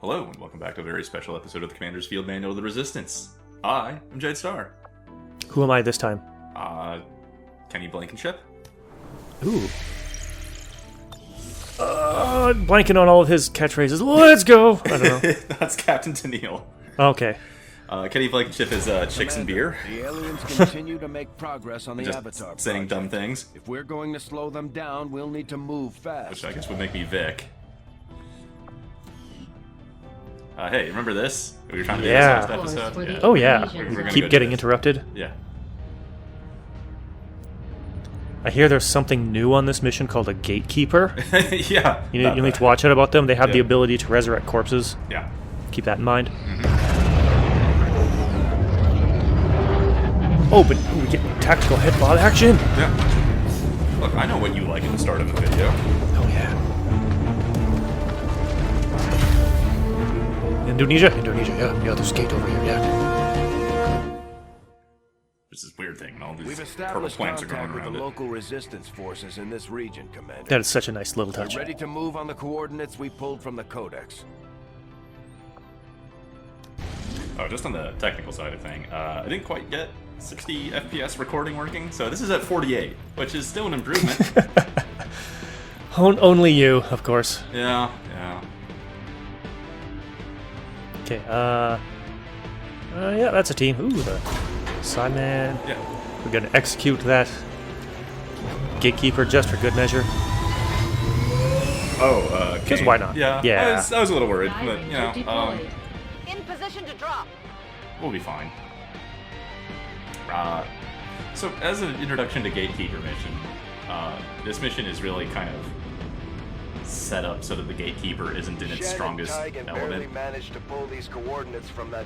Hello, and welcome back to a very special episode of the Commander's Field Manual of the Resistance. I am Jade Starr. Who am I this time? Kenny Blankenship? Ooh. Blanking on all of his catchphrases. Let's go! I don't know. That's Captain Tennille. Okay. Kenny Blankenship is Chicks and Beer. The aliens continue to make progress on the Just Avatar saying project. dumb things. If we're going to slow them down, we'll need to move fast. Which I guess would make me Vic. Hey, remember this? We were trying to do this last episode? Yeah. Oh yeah. We're We gonna keep go getting do this. interrupted. Yeah. I hear there's something new on this mission called a Gatekeeper. Yeah. You need to watch out about them. They have the Yeah. ability to resurrect corpses. Yeah. Keep that in mind. Oh, but we get tactical headbot action. Yeah. Look, I know what you like at the start of a video. Oh yeah. Indonesia, yeah, there's a gate over here, yeah. This is weird thing, and all We've these purple established plants are contact going with the around it. local resistance forces in this region, Commander. That is such a nice little touch. We're ready to move on the coordinates we pulled from the Codex. Oh, just on the technical side of thing, I didn't quite get 60 FPS recording working, so this is at 48, which is still an improvement. Only you, of course. Yeah. Okay, yeah, that's a team. Ooh, the Sideman. Yeah. We're gonna execute that Gatekeeper just for good measure. Oh, Because Kane. why not? Yeah. Yeah. I was a little worried, but, you know, In position to drop. we'll be fine. So, as an introduction to Gatekeeper mission, this mission is really kind of set up so that the Gatekeeper isn't in its strongest element. Managed to pull these coordinates from that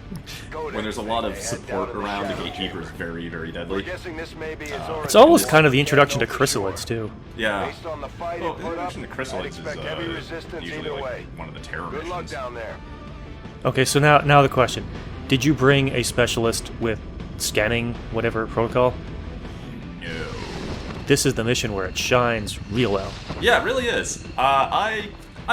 When there's a lot of support around, the Gatekeeper is very, very deadly. guessing this may be It's almost kind of the introduction to chrysalids, too. Yeah. Based on the fight Well, it the put up, introduction to chrysalids I'd expect heavy is resistance usually either like way. one of the terror Good luck missions. down there. Okay, so now the question. Did you bring a specialist with scanning whatever protocol? No. This is the mission where it shines real well. Yeah, it really is. I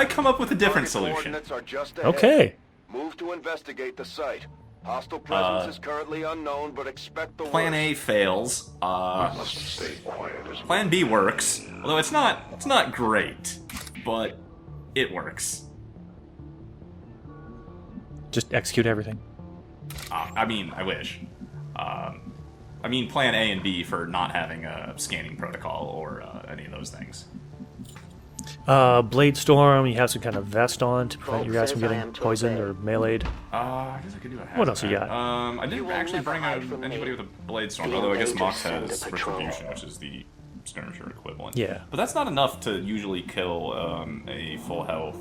come up with a different Target solution. coordinates are just ahead. Okay. Move to investigate the site. Hostile presence is currently unknown, but expect the Plan worst. A fails. Plan B works, although it's not great, but it works. Just execute everything. I mean, I wish. I mean, Plan A and B for not having a scanning protocol or any of those things. Blade Storm, you have some kind of vest on to prevent you guys from getting poisoned or meleeed. I guess I could do a What else you got? I didn't actually bring anybody with a blade storm, although I guess Mox has retribution, which is the skirmisher equivalent. Yeah. But that's not enough to usually kill a full health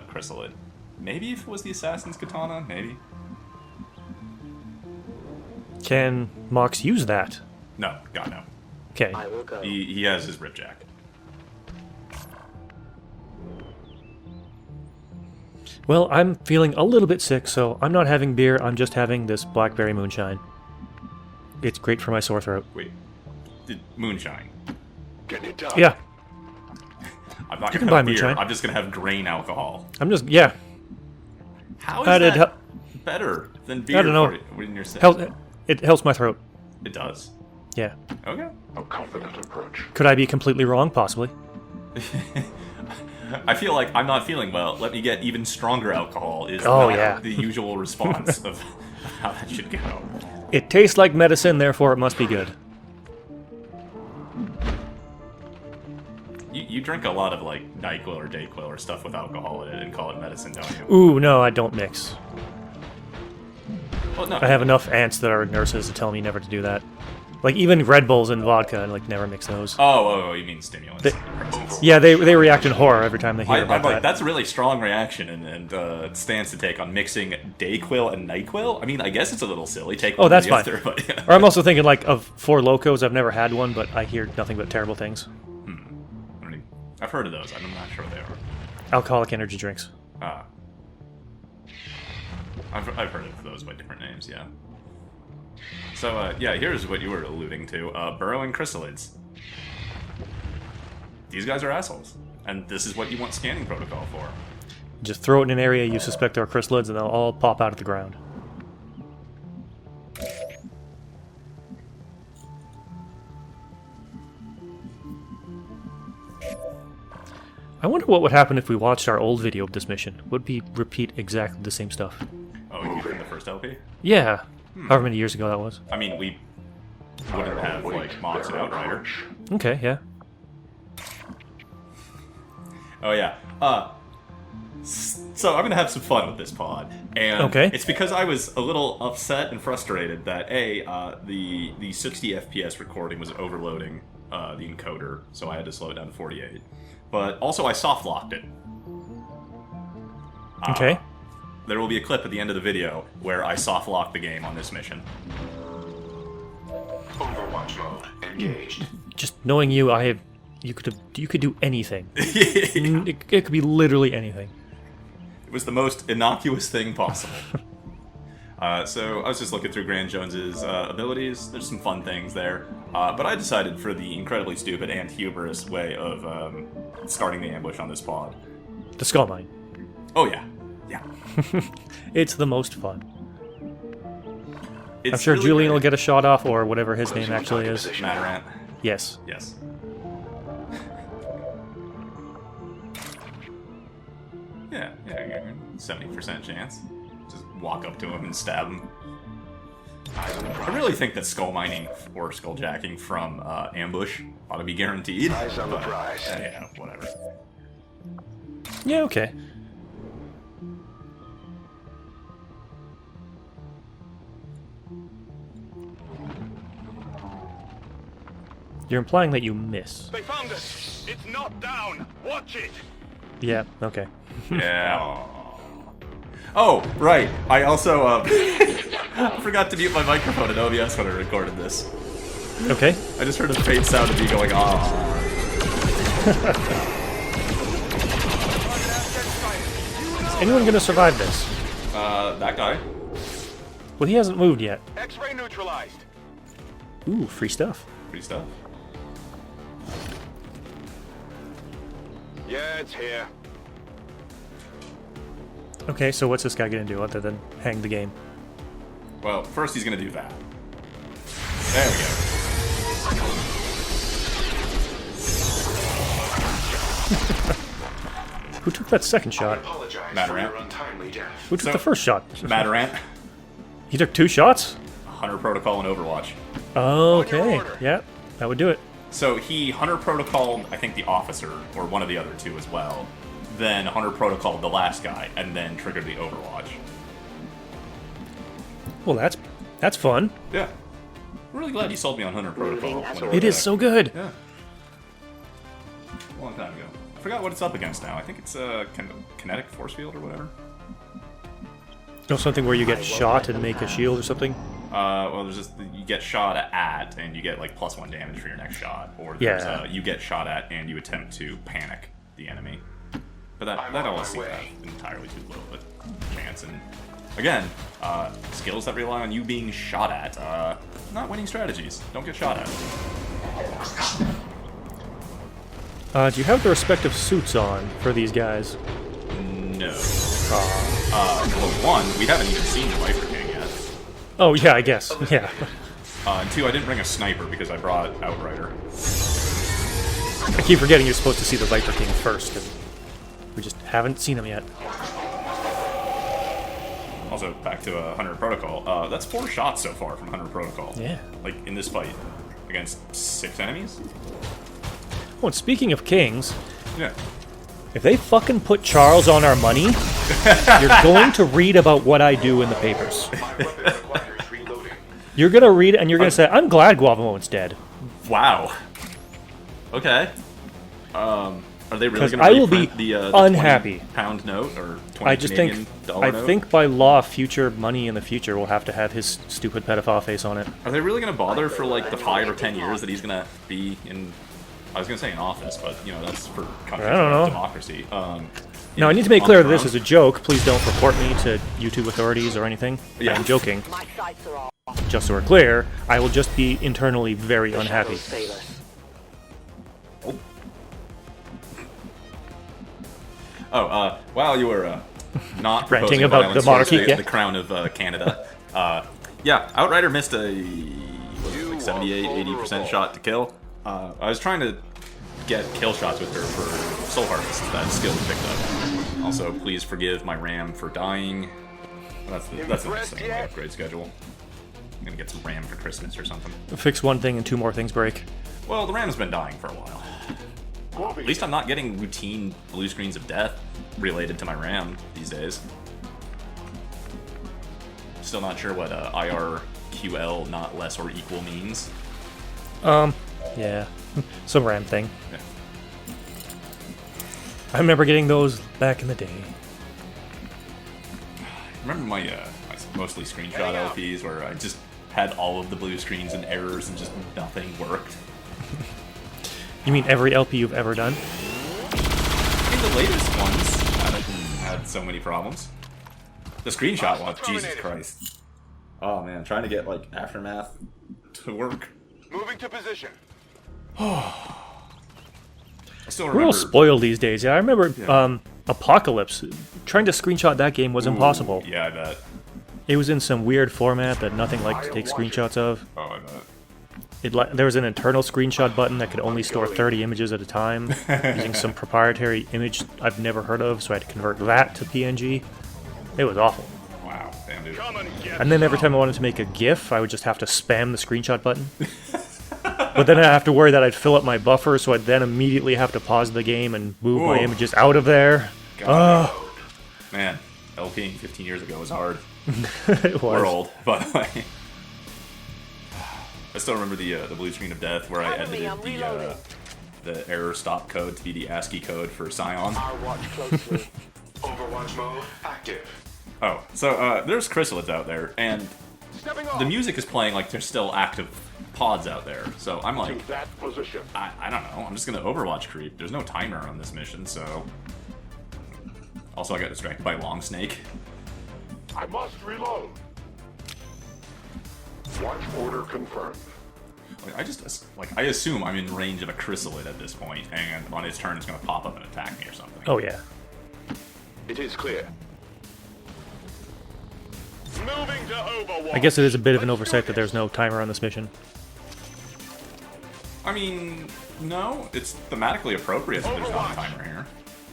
chrysalid. Maybe if it was the assassin's katana, maybe. Can Mox use that? No, God no. Okay. He has his ripjack. Well, I'm feeling a little bit sick, so I'm not having beer. I'm just having this blackberry moonshine. It's great for my sore throat. Wait, moonshine. Can you tell? Yeah, I'm not You gonna can buy have beer. moonshine. I'm just gonna have grain alcohol. yeah. How is How did that better than beer? I don't know. When you're sick? It helps my throat. It does. Yeah. Okay. Could I be completely wrong? Possibly. I feel like I'm not feeling well. Let me get even stronger alcohol. Is Oh, not yeah. the usual response of how that should go. It tastes like medicine, therefore it must be good. You drink a lot of like NyQuil or Dayquil or stuff with alcohol in it and call it medicine, don't you? Ooh, no, I don't mix. Well, no. I have enough aunts that are nurses to tell me never to do that. Like, even Red Bulls and vodka, I like never mix those. Oh, you mean stimulants? Yeah, they react in horror every time they hear I'm about like, that. that's a really strong reaction and stance to take on mixing Dayquil and NyQuil. I mean, I guess it's a little silly. Take one Oh, that's or the fine. other, but, yeah. Or I'm also thinking, like, of Four Locos. I've never had one, but I hear nothing but terrible things. I mean, I've heard of those. I'm not sure what they are. Alcoholic energy drinks. I've heard of those by different names, yeah. So, yeah, here's what you were alluding to. Burrowing chrysalids. These guys are assholes. And this is what you want scanning protocol for. Just throw it in an area you suspect are chrysalids, and they'll all pop out of the ground. I wonder what would happen if we watched our old video of this mission. Would we repeat exactly the same stuff? Oh, you from the first LP? Yeah. However many years ago that was. I mean, we wouldn't have, like, mods and Outrider. Okay, yeah. Oh, yeah. So I'm gonna have some fun with this pod, and okay. It's because I was a little upset and frustrated that the 60 FPS recording was overloading the encoder, so I had to slow it down to 48. But also I soft locked it. Okay. There will be a clip at the end of the video where I soft lock the game on this mission. Overwatch mode engaged. Just knowing you, you could do anything. It could be literally anything. It was the most innocuous thing possible. So I was just looking through Grant Jones's abilities. There's some fun things there. But I decided for the incredibly stupid and hubris way of starting the ambush on this pod. The skull mine. Oh, yeah. Yeah. It's the most fun. It's I'm sure really Julian great. will get a shot off, or whatever his name actually is. Matarant. Yes. Yes. Yeah, 70% chance. Just walk up to him and stab him. I really think that skull mining or skulljacking from ambush ought to be guaranteed. Eyes on the prize. Yeah, whatever. Yeah, okay. You're implying that you miss. They found it. It's not down. Watch it. Yeah, okay. Yeah. Oh, right. I also forgot to mute my microphone in OBS when I recorded this. Okay. I just heard a faint sound of me going, ah. Is anyone gonna survive this? That guy. Well, he hasn't moved yet. X-ray neutralized. Ooh, free stuff. Pretty stuff. Yeah, it's here. Okay, so what's this guy gonna do other than hang the game? Well, first he's gonna do that. There we go. Who took that second shot? Matarant. Who took So- the first shot? Matarant. He took 2 shots? Hunter Protocol and Overwatch. Okay, yeah, that would do it. So he Hunter Protocoled, I think, the officer, or one of the other two as well. Then Hunter Protocoled the last guy, and then triggered the Overwatch. Well, that's fun. Yeah. I'm really glad you sold me on Hunter Protocol. whenever It is that- so good. Yeah. A long time ago. I forgot what it's up against now. I think it's a kinetic force field or whatever. No, something where you get shot and make a shield or something. Well, there's just you get shot at, and you get like +1 damage for your next shot, or there's Yeah. you get shot at and you attempt to panic the enemy. But that always seems entirely too low of a chance. And again, skills that rely on you being shot at, not winning strategies. Don't get shot at. Do you have the respective suits on for these guys? No. Well, one, we haven't even seen the Viper King yet. Oh, yeah, I guess. Yeah. And two, I didn't bring a sniper because I brought Outrider. I keep forgetting you're supposed to see the Viper King first, and we just haven't seen him yet. Also, back to Hunter Protocol. That's 4 shots so far from Hunter Protocol. Yeah. Like, in this fight. Against 6 enemies? Oh, and speaking of kings, Yeah. if they fucking put Charles on our money, you're going to read about what I do in the papers. You're gonna read it and you're gonna say, I'm glad Guava Moment's dead. Wow. Okay. Are they really 'Cause going to I will be reprint the unhappy. £20 note or 20 I just Canadian think, dollar I note? think by law, future money in the future will have to have his stupid pedophile face on it. Are they really going to bother for like the 5 or 10 years that he's going to be in? I was going to say in office, but you know that's for countries I don't with know. democracy. Now, I need to make clear that this is is a joke. Please don't report me to YouTube authorities or anything. Yeah. I'm joking. My sights are all Just so we're clear, I will just be internally very unhappy. While you were not Ranting proposing about violence the monarchy, towards yeah. the crown of Canada, yeah, Outrider missed a like 78-80% shot to kill. I was trying to get kill shots with her for Soul Harvest. That skill was picked up. Also, please forgive my RAM for dying. That's the next thing on the upgrade schedule. I'm gonna get some RAM for Christmas or something. Fix one thing and 2 more things break. Well, the RAM's been dying for a while. At least I'm not getting routine blue screens of death related to my RAM these days. Still not sure what IRQL not less or equal means. Yeah. Some RAM thing. Yeah. I remember getting those back in the day. Remember my mostly screenshot LPs where I just had all of the blue screens and errors and just nothing worked? You mean every LP you've ever done? I mean, the latest ones haven't had so many problems. The screenshot ones, Jesus Christ. Oh man, trying to get like Aftermath to work. Moving to position. I still We're remember. all spoiled these days. Yeah, I remember Apocalypse. Trying to screenshot that game was impossible. Yeah, I bet. It was in some weird format that nothing liked to take screenshots of. Oh, I bet. There was an internal screenshot button that could only store 30 images at a time, using some proprietary image I've never heard of, so I had to convert that to PNG. It was awful. Wow, damn dude. And then every time I wanted to make a GIF, I would just have to spam the screenshot button. But then I have to worry that I'd fill up my buffer, so I'd then immediately have to pause the game and move my Whoa. images out of there. God, man, LPing 15 years ago was hard. It was. We're old, by the way. I still remember the blue screen of death where I edited the error stop code to be the ASCII code for Scion. I'll watch closely. Overwatch mode active. Oh, so there's chrysalids out there, and the music is playing like there's still active pods out there. So I'm like, To that position. I don't know. I'm just gonna Overwatch creep. There's no timer on this mission, so. Also, I got distracted by Long Snake. I must reload. Watch order confirmed. I assume I'm in range of a chrysalid at this point, and on its turn, it's gonna pop up and attack me or something. Oh, yeah. It is clear. Moving to Overwatch. I guess it is a bit of an oversight that there's no timer on this mission. I mean, no, it's thematically appropriate that there's not a timer here.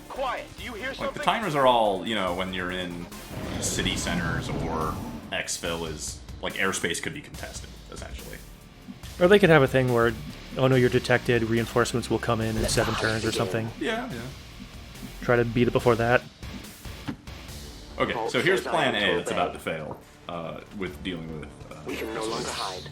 Quiet. Do you hear Like, something? the timers are all, when you're in city centers or exfil is, like, airspace could be contested, essentially. Or they could have a thing where, oh no, you're detected, reinforcements will come in 7 turns or something. Yeah. Try to beat it before that. Okay, so here's plan A that's about to fail, with dealing with... We can no longer hide.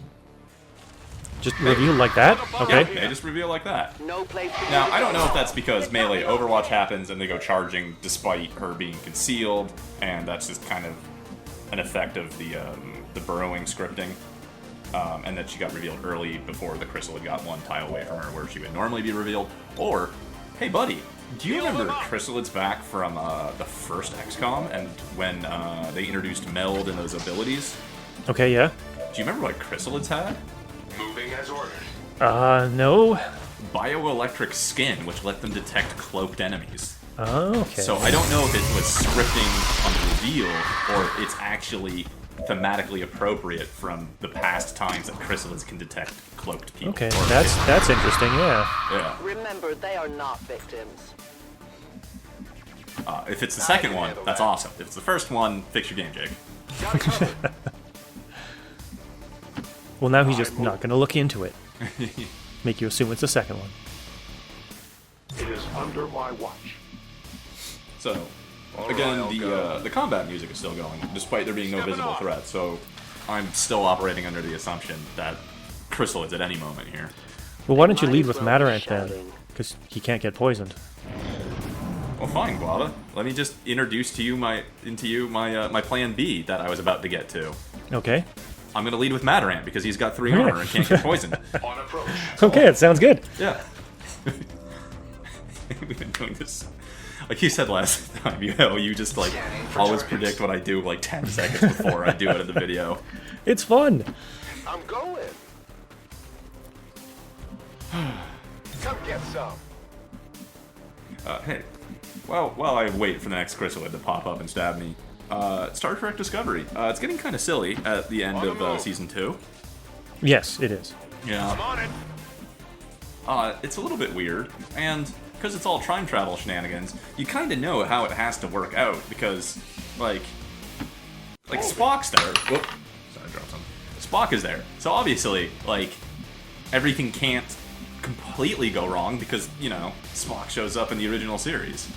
Just reveal like that? Okay. They just reveal like that. No place for you Now, to I don't go. know if that's because melee Overwatch happens and they go charging despite her being concealed, and that's just kind of an effect of the burrowing scripting, and that she got revealed early before the chrysalid got one tile away from her where she would normally be revealed. Or, hey buddy, do you remember chrysalids back from the first XCOM and when they introduced Meld and those abilities? Okay, yeah. Do you remember what chrysalids had? Moving as ordered. No. Bioelectric skin, which let them detect cloaked enemies. Oh, okay. So I don't know if it was scripting on the reveal, or it's actually thematically appropriate from the past times that chrysalids can detect cloaked people. Okay, Or- that's interesting, yeah. yeah. Remember, they are not victims. If it's the second one, that's awesome. If it's the first one, fix your game, Jake. Well, now he's just not going to look into it. Make you assume it's the second one. It is under my watch. So, again, the combat music is still going, despite there being no visible threat. So, I'm still operating under the assumption that chrysalids at any moment here. Well, why don't you Might lead as with well Matarant be then? shouting. Because he can't get poisoned. Well, fine, Guava. Let me just introduce to you my plan B that I was about to get to. Okay. I'm gonna lead with Matarant because he's got 3 armor and can't get poisoned. On approach. Okay, it sounds good. Yeah. We've been doing this. Like you said last time, you just like always predict what I do like 10 seconds before I do it in the video. It's fun. I'm going. Come get some. Hey, Well, while I wait for the next chrysalid to pop up and stab me, Star Trek Discovery. It's getting kind of silly at the end of Season 2. Yes, it is. Yeah. I'm on it. It's a little bit weird, and because it's all time travel shenanigans, you kind of know how it has to work out, because, like Spock's there. Whoop. Sorry, I dropped something. Spock is there. So obviously, like, everything can't completely go wrong because, you know, Spock shows up in the original series.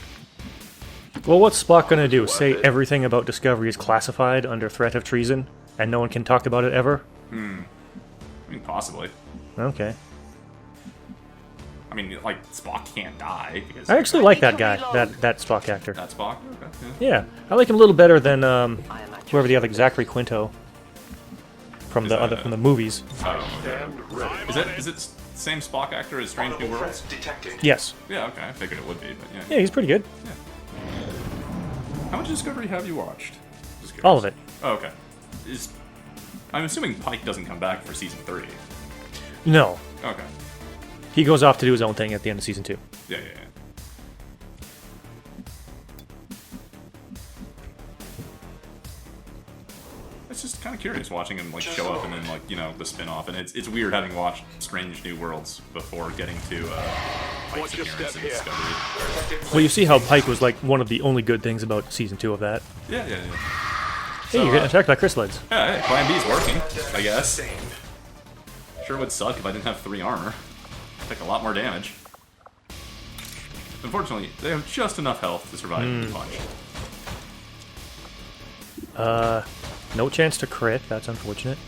Well, what's Spock gonna do? Say everything about Discovery is classified under threat of treason, and no one can talk about it ever? I mean, possibly. Okay. I mean, like, Spock can't die because... I actually like that guy, that Spock actor. That Spock? Okay, yeah. Yeah, I like him a little better than whoever the other Zachary Quinto from from the movies. Stand ready. Is it the same Spock actor as Strange New Worlds? Detected. Yes. Yeah, okay, I figured it would be, but yeah. Yeah, he's pretty good. How much Discovery have you watched? Just curious. All of it. Oh, okay. I'm assuming Pike doesn't come back for Season 3. No, Okay. he goes off to do his own thing at the end of season 2. Yeah. It's just kind of curious watching him like show up and then like, you know, the spin-off, and it's weird having watched Strange New Worlds before getting to Pike's appearance in Discovery. Well, you see how Pike was like one of the only good things about season 2 of that. Yeah. Hey, you're getting attacked by chrysalids. Yeah, hey, Plan B's working, I guess. Sure would suck if I didn't have 3 armor. I'd take a lot more damage. Unfortunately, they have just enough health to survive the punch. No chance to crit. That's unfortunate.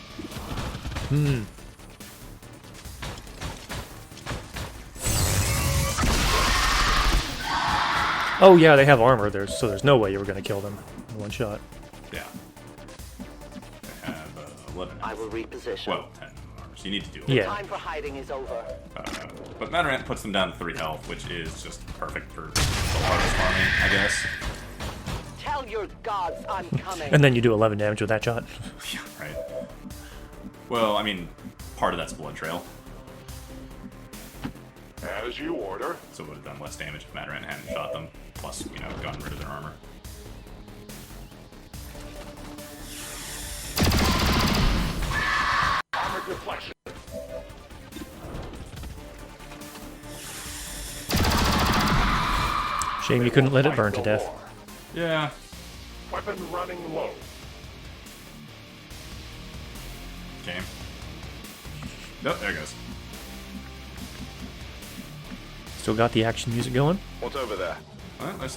Oh yeah, they have armor. So there's no way you were gonna kill them in one shot. Yeah. I have 11. I will reposition. Well, 10 armor, so you need to do it. Yeah. Time for hiding is over. But Matarant puts them down to 3 health, which is just perfect for the hardest army, I guess. Tell your gods I'm coming. And then you do 11 damage with that shot. Yeah, right. Well, I mean, part of that's Blood Trail, As you order. so it would have done less damage if Matarant hadn't shot them, plus, you know, gotten rid of their armor. Armor deflection. Shame you couldn't let it burn to death. Yeah. Weapon running low. Okay. Nope, there it goes. Still got the action music going. What's over there? Well,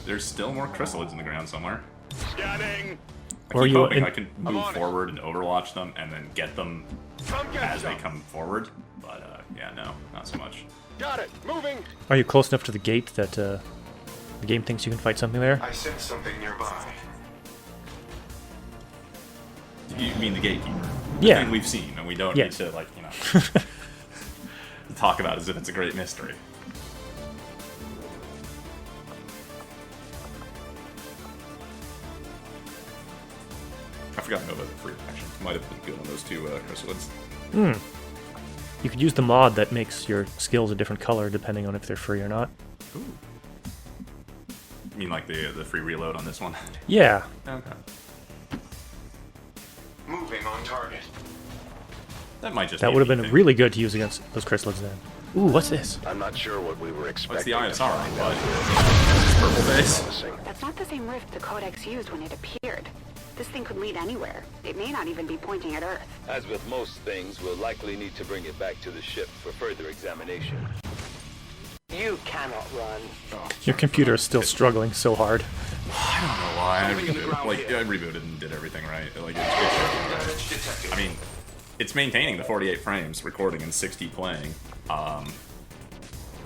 there's still more chrysalids in the ground somewhere. Scanning. I Or keep you- hoping and- I can move forward and overwatch them and then get them Come get as they some. come forward. But, yeah, no, not so much. Got it. Moving. Are you close enough to the gate that the game thinks you can fight something there? I sense something nearby. You mean the Gatekeeper? Yeah. The thing we've seen, and we don't Yes. need to, like, you know, talk about it as if it's a great mystery. I forgot about the free action. Might have been good on those 2 chrysalids. You could use the mod that makes your skills a different color depending on if they're free or not. Ooh. You mean like the free reload on this one? Yeah. Okay. Moving on target. That might just That be would have a been thing. really good to use against those chrysalids then. Ooh, what's this? I'm not sure what we were What's expecting. the to ISR? find But out. it's purple base. Promising. That's not the same rift the Codex used when it appeared. This thing could lead anywhere. It may not even be pointing at Earth. As with most things, we'll likely need to bring it back to the ship for further examination. You cannot run. Your computer is still struggling so hard. I don't know why. I rebooted and did everything right. Like, Damage detected. I mean, it's maintaining the 48 frames, recording and 60 playing.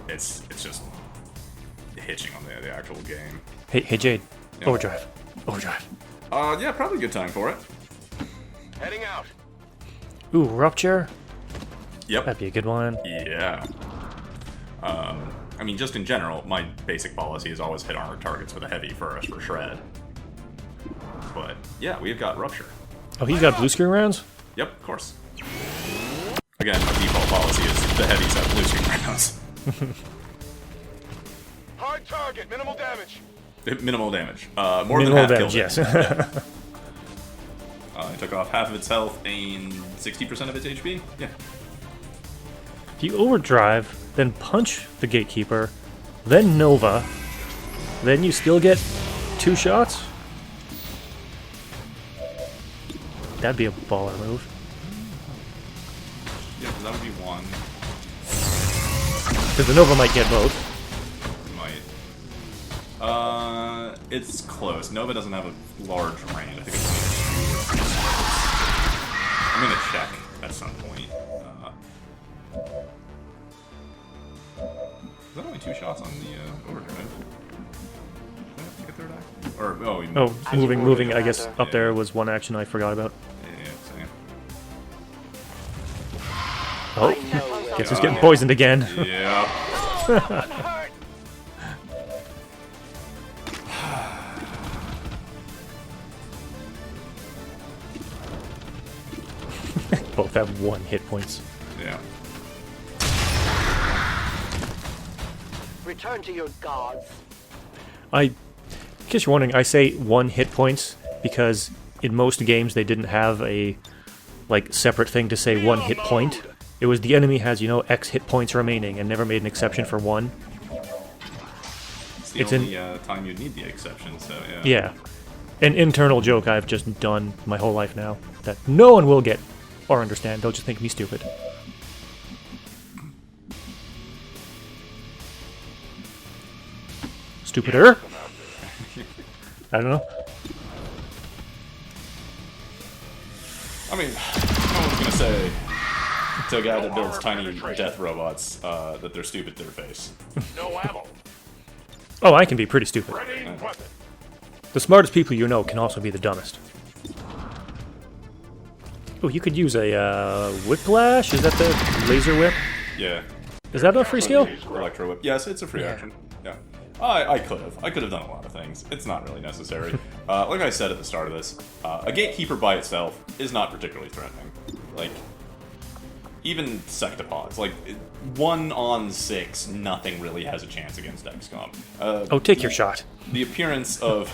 It's just hitching on the actual game. Hey Jade. Yeah. Overdrive. Overdrive. Yeah, probably a good time for it. Heading out. Ooh, Rupture. Yep. That'd be a good one. Yeah. I mean, just in general, my basic policy is always hit armored targets with a heavy first for shred. But yeah, we've got Rupture. Oh, he's got blue screen rounds? Yep, of course. Again, my default policy is the heavies have blue screen rounds. Hard Hit target. Minimal damage. Minimal damage. More Minimal than half damage, killed yes. it. It took off half of its health and 60% of its HP. Yeah. If you overdrive, then punch the Gatekeeper, then Nova, then you still get 2 shots? That'd be a baller move. Yeah, 'cause that would be one. Because the Nova might get both. Might. It's close. Nova doesn't have a large range. I think it's only 2 or 3 shots. I'm gonna check at some point. Is that only 2 shots on the overdrive? Did I take a third act? Or Moving, I guess, up there was one action I forgot about. Yeah, same. Oh, guess who's getting poisoned again? Yeah. Both have 1 hit points. Yeah. Return to your gods. In case you're wondering, I say 1 hit points because in most games they didn't have a separate thing to say 1 hit point. It was the enemy has, X hit points remaining and never made an exception for 1. It's the only time you'd need the exception, so yeah. Yeah. An internal joke I've just done my whole life now that no one will get or understand. They'll just think me stupid. Stupider? I don't know. I mean, no one's gonna say to a guy that builds tiny death robots that they're stupid to their face. No ammo. Oh, I can be pretty stupid. Ready. Weapon. The smartest people you know can also be the dumbest. Oh, you could use a whiplash? Is that the laser whip? Yeah. Is that a free skill? Electro whip. Yes, it's a free action. Yeah. I could have. I could have done a lot of things. It's not really necessary. Like I said at the start of this, a Gatekeeper by itself is not particularly threatening. Like, even Sectopods. Like, 1 on 6, nothing really has a chance against XCom. Oh, take your shot. The appearance of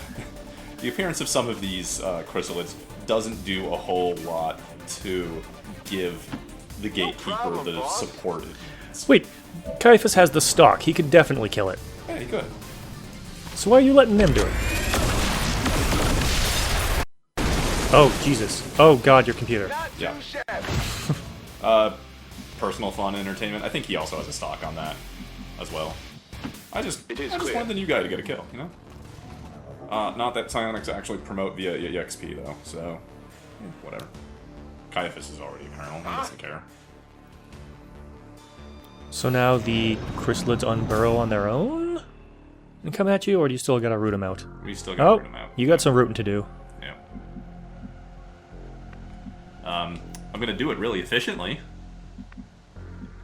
some of these chrysalids doesn't do a whole lot to give the Gatekeeper the support. Wait, Caiaphas has the stock. He could definitely kill it. Yeah, he could. So why are you letting them do it? Oh, Jesus. Oh, God, your computer. Yeah. Personal fun, entertainment. I think he also has a stock on that as well. I just wanted the new guy to get a kill, you know? Not that psionics actually promote via EXP, though, so... whatever. Caiaphas is already a colonel. He doesn't care. So now the chrysalids unburrow on their own and come at you, or do you still gotta root them out? We still gotta root them out. You got some rooting to do. Yeah. I'm gonna do it really efficiently.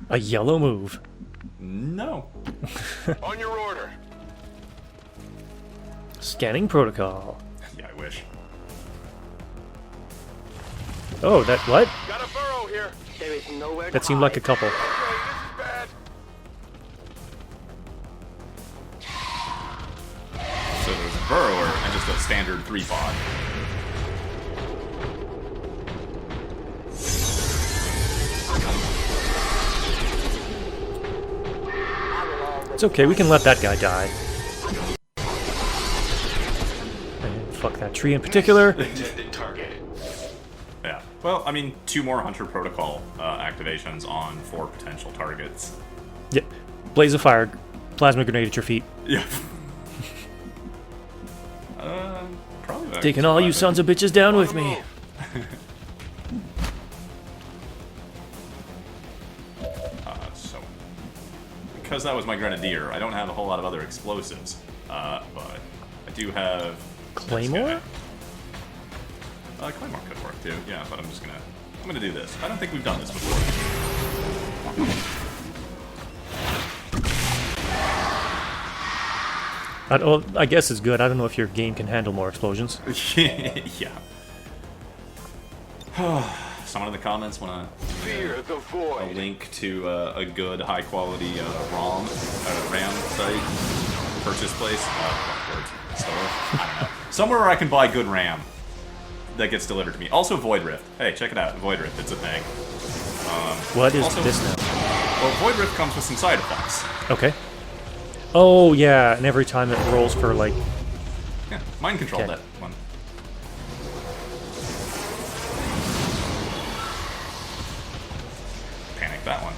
A yellow move. No. On your order. Scanning protocol. Yeah, I wish. Oh, that what? Got a burrow here. There is nowhere That to seemed like a hide. couple. Okay, this is bad. So there's a burrower and just a standard 3-pod. It's okay, we can let that guy die. And fuck that tree in particular. Intended target. Yeah. Well, I mean, 2 more Hunter Protocol activations on 4 potential targets. Yep. Blaze of fire. Plasma grenade at your feet. Yeah. Probably that. Taking all you sons of bitches down with me. So, because that was my Grenadier, I don't have a whole lot of other explosives. But I do have... Claymore? Claymore could work too, yeah, but I'm gonna do this. I don't think we've done this before. I guess it's good. I don't know if your game can handle more explosions. Yeah. Someone in the comments want to Fear the a void. link to a good, high-quality RAM site. purchase place. Store. I don't know. Somewhere where I can buy good RAM that gets delivered to me. Also Void Rift. Hey, check it out. Void Rift, it's a thing. What is also, this now? Well, Void Rift comes with some side effects. Okay. Oh, yeah, and every time it rolls for, like... Yeah, mind control Okay. that one. Panic that one.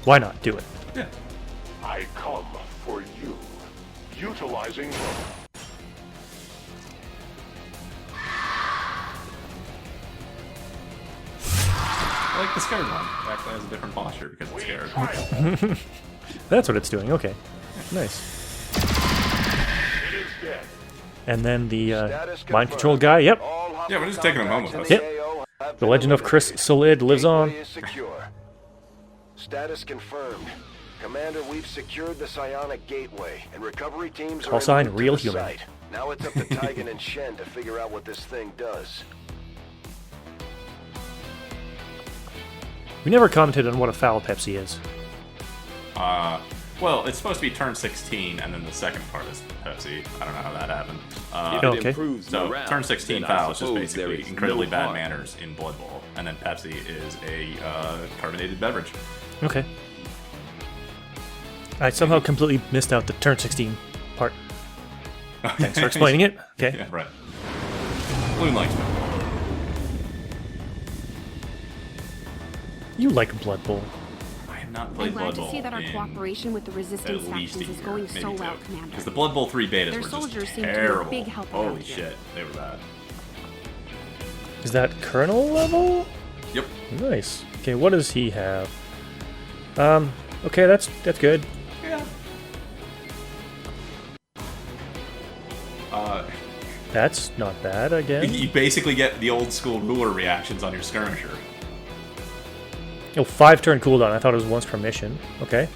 Why not? Do it. Yeah. I come for you. Utilizing... I like the scared one. It actually has a different posture because it's scared. That's what it's doing. Okay. Nice. It is dead. And then the Status mind confirmed. control guy. Yep. All Yeah, we're just taking him home with us. Yep. AO have The been legend of Chris eliminated. Solid lives on. Gateway is secure. Status confirmed. Commander, we've secured the psionic gateway, and recovery teams Call are sign, en route to real the human. site. Now it's up to Tigan and Shen to figure out what this thing does. We never commented on what a foul Pepsi is. Well, it's supposed to be turn 16, and then the second part is Pepsi. I don't know how that happened. If Okay. it improves So, morale, turn 16 then I foul is just suppose there basically is incredibly no bad harm. manners in Blood Bowl, and then Pepsi is a carbonated beverage. Okay. I somehow completely missed out the turn 16 part. Thanks for explaining it. Okay. Yeah, right. Balloon likes me. You like Blood Bowl. I have not I'm played glad Blood to Bowl see that our in cooperation with the at resistance least a factions is year, going maybe so two. well, Commander. Because the Blood Bowl 3 betas Their were soldiers just seem to be a terrible. big help Holy around here. shit, they were bad. Is that Colonel level? Yep. Nice. Okay, what does he have? Okay, that's good. Yeah. That's not bad, I guess. You basically get the old school ruler reactions on your skirmisher. Oh, 5 turn cooldown. I thought it was once per mission. Okay.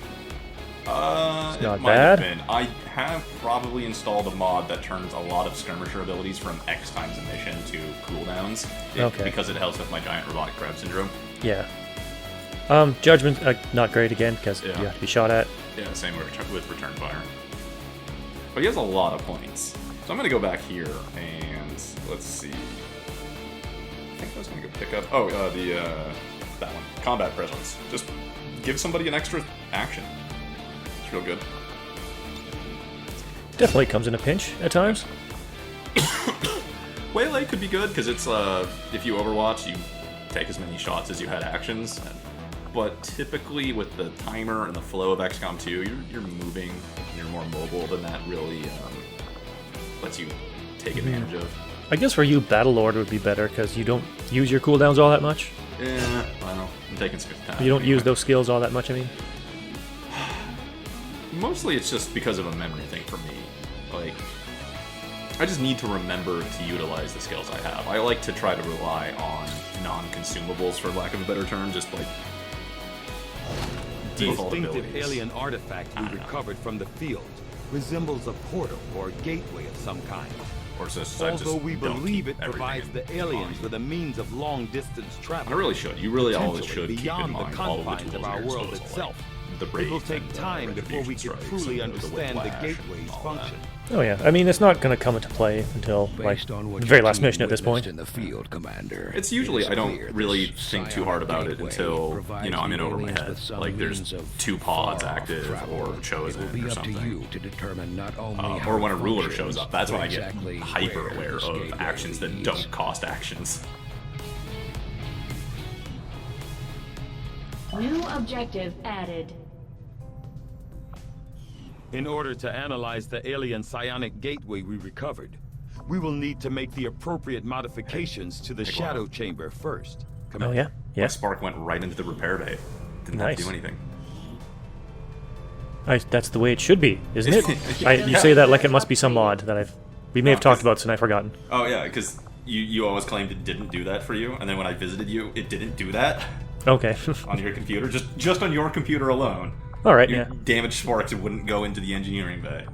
It's not might have bad. been. I have probably installed a mod that turns a lot of skirmisher abilities from X times a mission to cooldowns. Okay. Because it helps with my giant robotic crab syndrome. Yeah. Judgment, not great again, because Yeah. you have to be shot at. Yeah, same with return fire. But he has a lot of points. So I'm gonna go back here and let's see. I think I was gonna go pick up. Oh, that one, combat presence. Just give somebody an extra action. It's real good. Definitely comes in a pinch at times. Waylay could be good because it's if you Overwatch, you take as many shots as you had actions. But typically, with the timer and the flow of XCOM 2, you're moving, and you're more mobile than that really lets you take advantage of. I guess for you, Battlelord would be better, because you don't use your cooldowns all that much. Yeah, I don't know. I'm taking some time. You don't use those skills all that much, I mean. Mostly it's just because of a memory thing for me. Like, I just need to remember to utilize the skills I have. I like to try to rely on non-consumables, for lack of a better term, just like default Distinctive abilities. alien artifact we recovered from the field resembles a portal or gateway of some kind. Or just, I just Although we don't believe keep it everything provides in the aliens mind. with a means of long-distance travel. I really should. You really always should potentially keep in beyond the mind all of the confines tools of at our your world disposal, itself. like the It will raids take and, time before we retribution can strikes truly and understand the whiplash and gateway's all that. function. Oh yeah, I mean, it's not going to come into play until, like, Based on what the very your last team mission at this point. witnessed in the field, Commander, It's usually, it is I don't clear really this think too hard about it gateway until, provides you know, I'm in the over my aliens head. with some Like, there's means of 2 pods far-off active travel. or chosen It will be or up to something. you to determine not only how Or when it a ruler functions, shows up. That's when I but get exactly hyper where aware this of gateway actions that leads. don't cost actions. New objective added. In order to analyze the alien psionic gateway we recovered, we will need to make the appropriate modifications to the shadow chamber first. Oh yeah? My Yes. spark went right into the repair bay. Didn't have to Nice. do anything. That's the way it should be, isn't it? You say that like it must be some mod that we may have talked about and I've forgotten. Oh yeah, because you always claimed it didn't do that for you, and then when I visited you, it didn't do that Okay. on your computer. Just on your computer alone. Alright, Your yeah. damaged sparks wouldn't go into the engineering bay.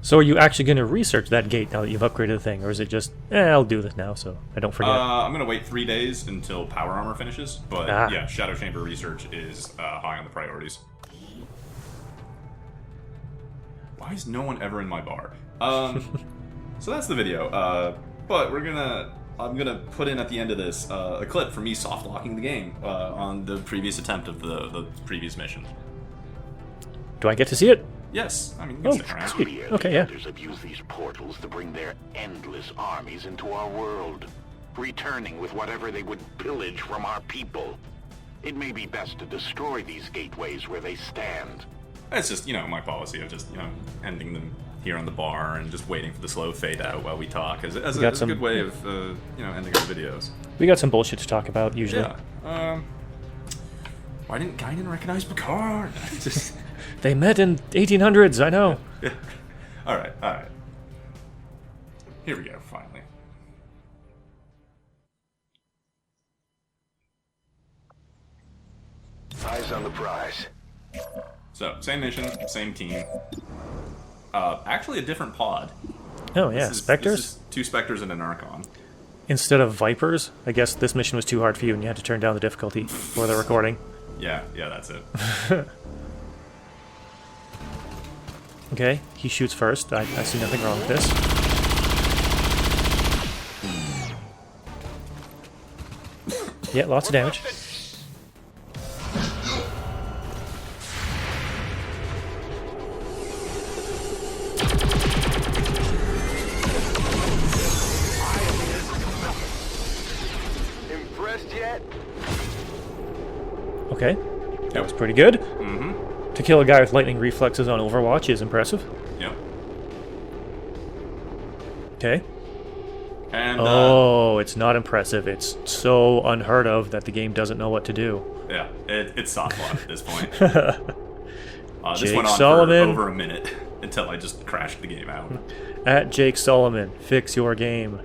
So are you actually going to research that gate now that you've upgraded the thing, or is it just, I'll do this now so I don't forget? I'm going to wait 3 days until power armor finishes, but yeah, Shadow Chamber research is high on the priorities. Why is no one ever in my bar? So that's the video, but I'm gonna put in at the end of this a clip from me soft-locking the game on the previous attempt of the previous mission. Do I get to see it? Yes, I mean, you can stick around. Sweet. Okay, yeah. Others have used these portals to bring their endless armies into our world, returning with whatever they would pillage from our people. It may be best to destroy these gateways where they stand. It's just, my policy of just, ending them here on the bar and just waiting for the slow fade out while we talk as a good way of, ending our videos. We got some bullshit to talk about, usually. Yeah. Why didn't Guinan recognize Picard? They met in 1800s, I know. Yeah. Alright. Here we go, finally. Eyes on the prize. So, same mission, same team. Actually a different pod. Oh yeah, Spectres? This is 2 Spectres and an Archon. Instead of Vipers? I guess this mission was too hard for you and you had to turn down the difficulty for the recording. Yeah, that's it. Okay, he shoots first. I see nothing wrong with this. Yeah, lots of damage. Impressed yet? Okay, that was pretty good. Mm-hmm. To kill a guy with lightning reflexes on Overwatch is impressive. Yep. Okay. And, oh, it's not impressive. It's so unheard of that the game doesn't know what to do. Yeah, it's Softlock at this point. This Jake went on Solomon. for over a minute until I just crashed the game out. At Jake Solomon, fix your game.